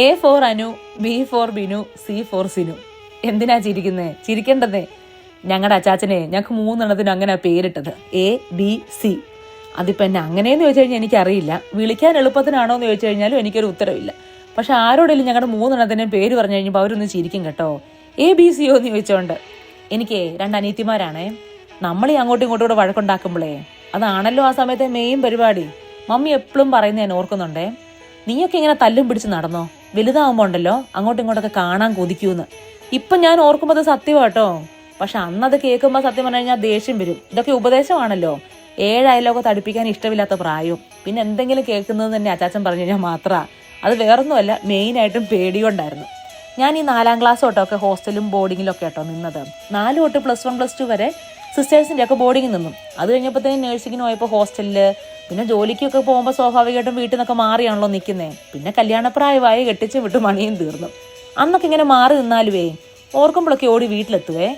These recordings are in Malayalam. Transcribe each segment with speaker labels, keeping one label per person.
Speaker 1: A for Anu, B for Binu, C for Sinu. എന്തിനാ ചിരിക്കുന്നേ? ചിരിക്കേണ്ടതേ. ഞങ്ങളുടെ അച്ചാച്ചനെ ഞങ്ങൾക്ക് 3 എണ്ണത്തിനും അങ്ങനെ പേരിട്ടത്, ABC. അതിപ്പോൾ എന്നെ അങ്ങനെയെന്ന് ചോദിച്ചു കഴിഞ്ഞാൽ എനിക്കറിയില്ല. വിളിക്കാൻ എളുപ്പത്തിനാണോ എന്ന് ചോദിച്ചു കഴിഞ്ഞാലും എനിക്കൊരു ഉത്തരവില്ല. പക്ഷെ ആരോടെങ്കിലും ഞങ്ങളുടെ 3 എണ്ണത്തിനും പേര് പറഞ്ഞു കഴിഞ്ഞപ്പോൾ അവരൊന്ന് ചിരിക്കും കേട്ടോ. ABCയോ എന്ന് ചോദിച്ചോണ്ട്. എനിക്ക് 2 അനിയത്തിമാരാണേ. നമ്മളീ അങ്ങോട്ടും ഇങ്ങോട്ടും കൂടെ വഴക്കുണ്ടാക്കുമ്പോഴേ അതാണല്ലോ ആ സമയത്തെ മെയിൻ പരിപാടി. മമ്മി എപ്പോഴും പറയുന്നത് ഞാൻ ഓർക്കുന്നുണ്ടേ, നീയൊക്കെ ഇങ്ങനെ തല്ലും പിടിച്ച് നടന്നോ, വലുതാവുമ്പോൾ ഉണ്ടല്ലോ അങ്ങോട്ടും ഇങ്ങോട്ടൊക്കെ കാണാൻ കൊതിക്കൂന്ന്. ഇപ്പം ഞാൻ ഓർക്കുമ്പോൾ അത് സത്യമാട്ടോ. പക്ഷെ അന്നത് കേൾക്കുമ്പോൾ സത്യം പറഞ്ഞു കഴിഞ്ഞാൽ ദേഷ്യം വരും. ഇതൊക്കെ ഉപദേശമാണല്ലോ. 7 അയലൊക്കെ തടിപ്പിക്കാൻ ഇഷ്ടമില്ലാത്ത പ്രായവും. പിന്നെ എന്തെങ്കിലും കേൾക്കുന്നത് തന്നെ അച്ചാച്ചൻ പറഞ്ഞു കഴിഞ്ഞാൽ മാത്രമാണ്. അത് വേറൊന്നുമല്ല, മെയിനായിട്ടും പേടികൊണ്ടായിരുന്നു. ഞാൻ ഈ 4ാം ക്ലാസ് തൊട്ടൊക്കെ ഹോസ്റ്റലും ബോർഡിങ്ങിലും ഒക്കെ കേട്ടോ നിന്നത്. 4 തൊട്ട് +1 +2 വരെ സിസ്റ്റേഴ്സിൻ്റെ ഒക്കെ ബോർഡിങ്ങിൽ നിന്നും. അത് കഴിഞ്ഞപ്പോഴത്തേനും നേഴ്സിങ്ങിന് പോയപ്പോൾ ഹോസ്റ്റലിൽ, പിന്നെ ജോലിക്കൊക്കെ പോകുമ്പോൾ സ്വാഭാവികമായിട്ടും വീട്ടിൽ നിന്നൊക്കെ മാറിയാണല്ലോ നിൽക്കുന്നത്. പിന്നെ കല്യാണപ്രായമായി കെട്ടിച്ച് വിട്ട് മണിയും തീർന്നു. അന്നൊക്കെ ഇങ്ങനെ മാറി നിന്നാലുവേ ഓർക്കുമ്പോഴൊക്കെ ഓടി വീട്ടിലെത്തുവേ.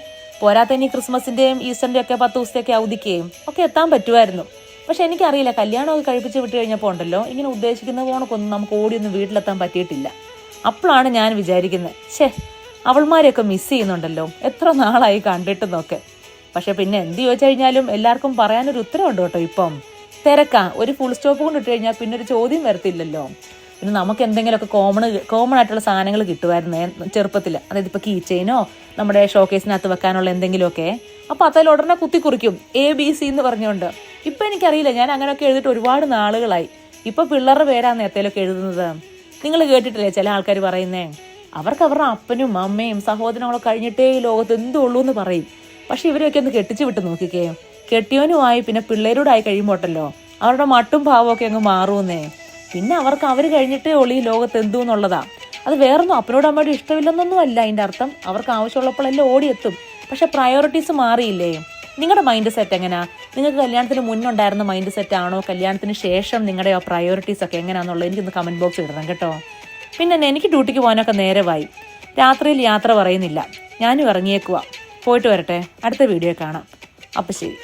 Speaker 1: പോരാത്തന്നെ ഈ ക്രിസ്മസിൻ്റെയും ഈസ്റ്ററിൻ്റെ ഒക്കെ 10 ദിവസത്തേക്ക് അവധിക്കുകയും ഒക്കെ എത്താൻ പറ്റുമായിരുന്നു. പക്ഷെ എനിക്കറിയില്ല, കല്യാണമൊക്കെ കഴിപ്പിച്ച് വിട്ട് കഴിഞ്ഞപ്പോൾ ഉണ്ടല്ലോ ഇങ്ങനെ ഉദ്ദേശിക്കുന്ന പോണക്കൊന്നും നമുക്ക് ഓടിയൊന്നും വീട്ടിലെത്താൻ പറ്റിയിട്ടില്ല. അപ്പോഴാണ് ഞാൻ വിചാരിക്കുന്നത്, അവൾമാരെയൊക്കെ മിസ് ചെയ്യുന്നുണ്ടല്ലോ, എത്ര നാളായി കണ്ടിട്ടെന്നൊക്കെ. പക്ഷെ പിന്നെ എന്ത് ചോദിച്ചു കഴിഞ്ഞാലും എല്ലാവർക്കും പറയാനൊരു ഉത്തരവുണ്ട് കേട്ടോ. ഇപ്പം തിരക്കാ. ഒരു ഫുൾ സ്റ്റോപ്പ് കൊണ്ട് ഇട്ട് കഴിഞ്ഞാൽ പിന്നെ ഒരു ചോദ്യം വരത്തില്ലല്ലോ. പിന്നെ നമുക്ക് എന്തെങ്കിലുമൊക്കെ കോമൺ ആയിട്ടുള്ള സാധനങ്ങൾ കിട്ടുമായിരുന്നേ ചെറുപ്പത്തിൽ. അതായത് ഇപ്പോൾ കീ ചെയിനോ നമ്മുടെ ഷോക്കേസിനകത്ത് വെക്കാനുള്ള എന്തെങ്കിലുമൊക്കെ. അപ്പോൾ അതിൽ ഉടനെ കുത്തിക്കുറിക്കും ABC എന്ന് പറഞ്ഞുകൊണ്ട്. ഇപ്പം എനിക്കറിയില്ല, ഞാൻ അങ്ങനെയൊക്കെ എഴുതിയിട്ട് ഒരുപാട് നാളുകളായി. ഇപ്പോൾ പിള്ളേരുടെ പേരാണ് നേരത്തേലൊക്കെ എഴുതുന്നത്. നിങ്ങൾ കേട്ടിട്ടില്ലേ ചില ആൾക്കാർ പറയുന്നേ, അവർക്ക് അവരുടെ അപ്പനും അമ്മയും സഹോദരങ്ങളൊക്കെ കഴിഞ്ഞിട്ടേ ഈ ലോകത്ത് എന്തുള്ളൂ എന്ന് പറയും. പക്ഷെ ഇവരെയൊക്കെ ഒന്ന് കെട്ടിച്ചു വിട്ട് നോക്കിക്കേ. കെട്ടിയവനുമായി പിന്നെ പിള്ളേരോടായി കഴിയുമ്പോട്ടല്ലോ അവരുടെ മട്ടും ഭാവമൊക്കെ അങ്ങ് മാറുമെന്നേ. പിന്നെ അവർക്ക് അവർ കഴിഞ്ഞിട്ടേ ഉള്ളൂ ഈ ലോകത്ത് എന്തു എന്നുള്ളതാ. അത് വേറൊന്നും അപ്പനോട് അമ്മയോട് ഇഷ്ടമില്ലെന്നൊന്നും അല്ല അതിൻ്റെ അർത്ഥം. അവർക്ക് ആവശ്യമുള്ളപ്പോഴെല്ലാം ഓടിയെത്തും. പക്ഷെ പ്രയോറിറ്റീസ് മാറിയില്ലേ? നിങ്ങളുടെ മൈൻഡ് സെറ്റ് എങ്ങനെയാ? നിങ്ങൾക്ക് കല്യാണത്തിന് മുന്നുണ്ടായിരുന്ന മൈൻഡ് സെറ്റ് ആണോ, കല്യാണത്തിന് ശേഷം നിങ്ങളുടെ ആ പ്രയോറിറ്റീസ് ഒക്കെ എങ്ങനെയാണെന്നുള്ളത് എനിക്കൊന്ന് കമൻറ്റ് ബോക്സിൽ ഇടണം കേട്ടോ. പിന്നെ എനിക്ക് ഡ്യൂട്ടിക്ക് പോകാനൊക്കെ നേരമായി. രാത്രിയിൽ യാത്ര പറയുന്നില്ല, ഞാനും ഇറങ്ങിയേക്കുവാ. പോയിട്ട് വരട്ടെ. അടുത്ത വീഡിയോ കാണാം. അപ്പം ശരി.